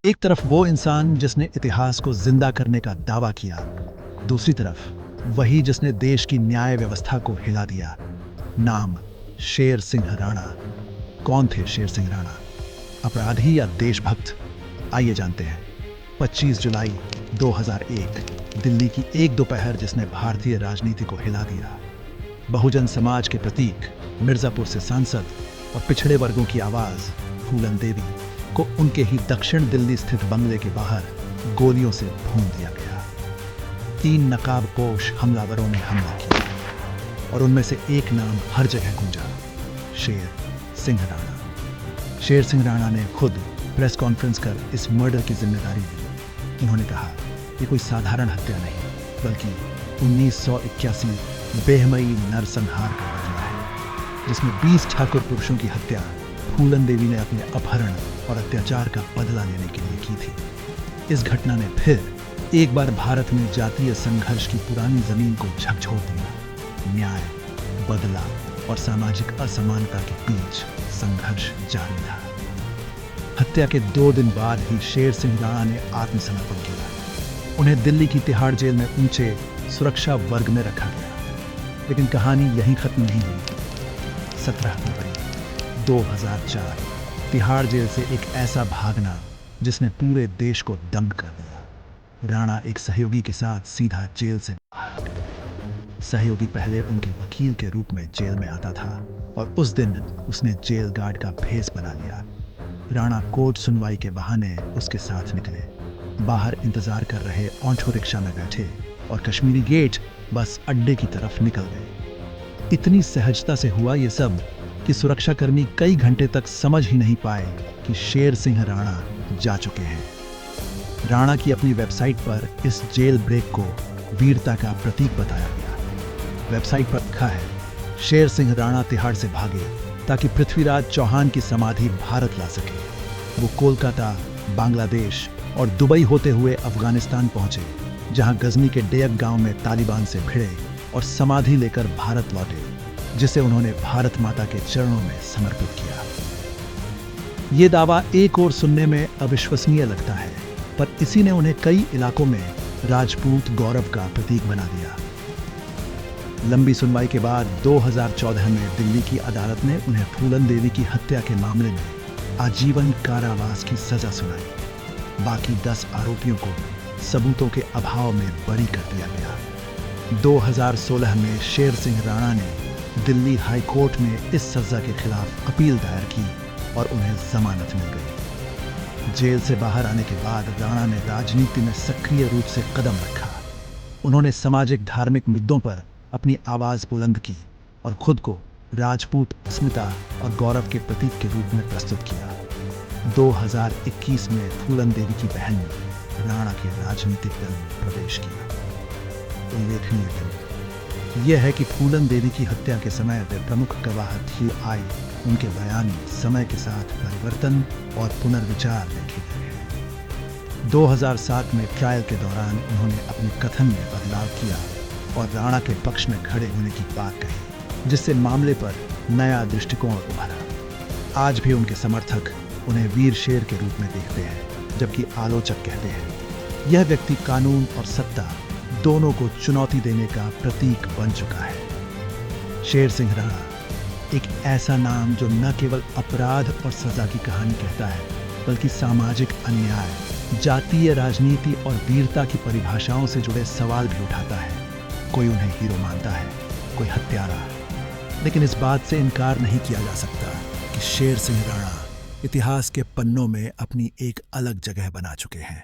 एक तरफ वो इंसान जिसने इतिहास को जिंदा करने का दावा किया, दूसरी तरफ वही जिसने देश की न्याय व्यवस्था को हिला दिया। नाम शेर सिंह राणा। कौन थे शेर सिंह राणा? अपराधी या देशभक्त? आइए जानते हैं। 25 जुलाई 2001, दिल्ली की एक दोपहर जिसने भारतीय राजनीति को हिला दिया। बहुजन समाज के प्रतीक, मिर्जापुर से सांसद और पिछड़े वर्गों की आवाज फूलन देवी को उनके ही दक्षिण दिल्ली स्थित बंगले के बाहर गोलियों से भून दिया गया। 3 नकाबपोश हमलावरों ने हमला किया और उनमें से एक नाम हर जगह गूंजा, शेर सिंह राणा। शेर सिंह राणा ने खुद प्रेस कॉन्फ्रेंस कर इस मर्डर की जिम्मेदारी ली। उन्होंने कहा, ये कोई साधारण हत्या नहीं, बल्कि 1981 बेहमई नरसंहार का बदला है, जिसमें 20 ठाकुर पुरुषों की हत्या फूलन देवी ने अपने अपहरण और अत्याचार का बदला लेने के लिए की थी। इस घटना ने फिर एक बार भारत में जातीय संघर्ष की पुरानी जमीन को झकझोर दिया। न्याय, बदला और सामाजिक असमानता के बीच संघर्ष जारी था। हत्या के 2 दिन बाद ही शेर सिंह राणा ने आत्मसमर्पण किया। उन्हें दिल्ली की तिहाड़ जेल में ऊंचे सुरक्षा वर्ग में रखा गया। लेकिन कहानी यहीं खत्म नहीं हुई। 17 फरवरी 2004, तिहाड़ जेल से एक ऐसा भागना जिसने पूरे देश को दंग कर दिया। राणा एक सहयोगी के साथ सीधा जेल से भाग गया। सहयोगी पहले उनके वकील के रूप में जेल में आता था और उस दिन उसने जेल गार्ड का भेष बना लिया। राणा कोर्ट सुनवाई के बहाने उसके साथ निकले। बाहर इंतजार कर रहे ऑटो रिक्शा में बैठे और कश्मीरी गेट बस अड्डे की तरफ निकल गए। इतनी सहजता से हुआ ये सब कि सुरक्षाकर्मी कई घंटे तक समझ ही नहीं पाए कि शेर सिंह राणा जा चुके हैं। राणा की अपनी वेबसाइट पर इस जेल ब्रेक को वीरता का प्रतीक बताया गया। वेबसाइट पर लिखा है, शेर सिंह राणा तिहाड़ से भागे ताकि पृथ्वीराज चौहान की समाधि भारत ला सके। वो कोलकाता, बांग्लादेश और दुबई होते हुए अफगानिस्तान पहुंचे, जहां गजनी के डेयक गांव में तालिबान से भिड़े और समाधि लेकर भारत लौटे, जिसे उन्होंने भारत माता के चरणों में समर्पित किया। ये दावा एक ओर सुनने में अविश्वसनीय लगता है, पर इसी ने उन्हें कई इलाकों में राजपूत गौरव का प्रतीक बना दिया। लंबी सुनवाई के बाद 2014 में दिल्ली की अदालत ने उन्हें फूलन देवी की हत्या के मामले में आजीवन कारावास की सजा सुनाई। बाकी 10 आरोपियों को सबूतों के अभाव में बरी कर दिया गया। 2016 में शेर सिंह राणा ने दिल्ली हाई कोर्ट में इस सजा के खिलाफ अपील दायर की और उन्हें जमानत मिल गई। जेल से बाहर आने के बाद राणा ने राजनीति में सक्रिय रूप से कदम रखा। उन्होंने सामाजिक धार्मिक मुद्दों पर अपनी आवाज बुलंद की और खुद को राजपूत अस्मिता और गौरव के प्रतीक के रूप में प्रस्तुत किया। 2021 में फूलन देवी की बहन ने राणा के राजनीतिक दल में प्रवेश किया। उल्लेखनीय दिन यह है कि फूलन देवी की हत्या के समय वे प्रमुख गवाह थी आई। उनके बयान में समय के साथ परिवर्तन और पुनर्विचार देखे गए हैं। 2007 में ट्रायल के दौरान उन्होंने अपने कथन में बदलाव किया और राणा के पक्ष में खड़े होने की बात कही, जिससे मामले पर नया दृष्टिकोण उभरा। आज भी उनके समर्थक उन्हें वीर शेर के रूप में देखते हैं, जबकि आलोचक कहते हैं यह व्यक्ति कानून और सत्ता दोनों को चुनौती देने का प्रतीक बन चुका है। शेर सिंह राणा एक ऐसा नाम जो न केवल अपराध और सजा की कहानी कहता है, बल्कि सामाजिक अन्याय, जातीय राजनीति और वीरता की परिभाषाओं से जुड़े सवाल भी उठाता है। कोई उन्हें हीरो मानता है, कोई हत्यारा, लेकिन इस बात से इनकार नहीं किया जा सकता कि शेर सिंह राणा इतिहास के पन्नों में अपनी एक अलग जगह बना चुके हैं।